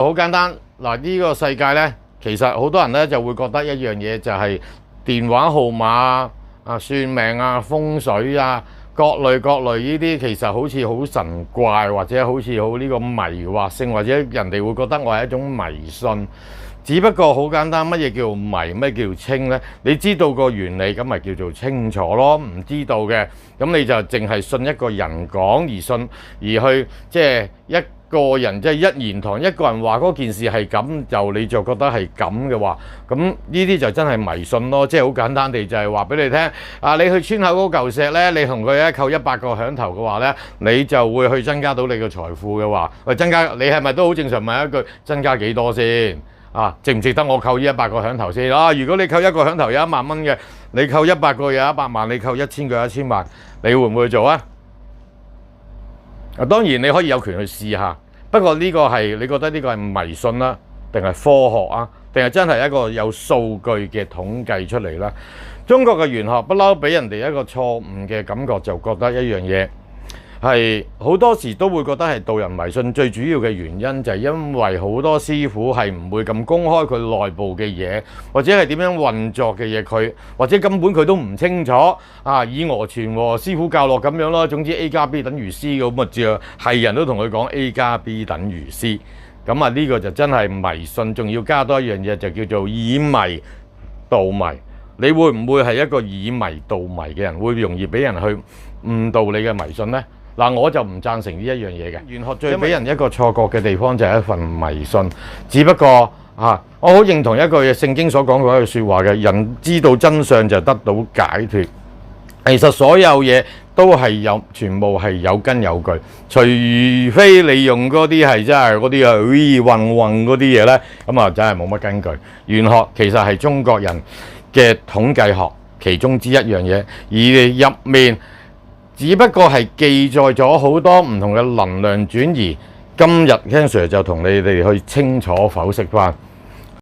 好簡單嗱，呢個世界呢，其實好多人呢就會覺得一樣嘢就係電話號碼啊、算命啊、風水啊，各類呢啲，其實好似好神怪，或者好似好呢個迷惑性，或者人哋會覺得我係一種迷信。只不過好簡單，乜嘢叫迷，咩叫清呢？你知道個原理，咁咪叫做清楚咯。唔知道嘅，咁你就淨係信一個人講而信，而去即係一個人即係一言堂，一個人話嗰件事係咁，就你就覺得係咁嘅話，咁呢啲就真係迷信咯。即係好簡單地就係話俾你聽，啊你去村口嗰嚿石呢，你同佢一扣100個響頭嘅話呢，你就會去增加到你嘅財富嘅話，喂增加你係咪都好正常問一句增加幾多先？啊，值唔值得我扣呢100個響頭先？啊，如果你扣一個響頭有1萬蚊嘅，你扣100個有100萬，你扣1000個有1000萬，你會唔會做啊？當然你可以有權去試下，不過呢個係你覺得呢個係迷信啦，定係科學啊？定係真係一個有數據嘅統計出嚟啦？中國嘅玄學不嬲俾人哋一個錯誤嘅感覺，就覺得一樣嘢係好多時都會覺得係導人迷信。最主要嘅原因就係因為好多師傅係唔會咁公開佢內部嘅嘢，或者係點樣運作嘅嘢，佢或者根本佢都唔清楚啊，以訛傳訛，師傅教落咁樣咯。總之 A 加 B 等於 C 咁啊，知係人都同佢講 A 加 B 等於 C， 咁啊呢個就真係迷信。仲要加多一樣嘢就叫做以迷導迷。你會唔會係一個以迷導迷嘅人，會容易俾人去誤導你嘅迷信呢？嗱，我就唔贊成呢一樣嘢嘅。玄學最俾人一個錯覺嘅地方就係一份迷信。只不過我好認同一句聖經所講嗰句説話嘅，人知道真相就得到解脫。其實所有嘢都係全部係有根有據，除非你用嗰啲係真係嗰啲混嗰啲嘢呢，咁啊真係冇乜根據。玄學其實係中國人嘅統計學其中之一樣嘢，而入面只不過係記載咗好多唔同嘅能量轉移。今日 Ken Sir 就同你哋去清楚剖析翻。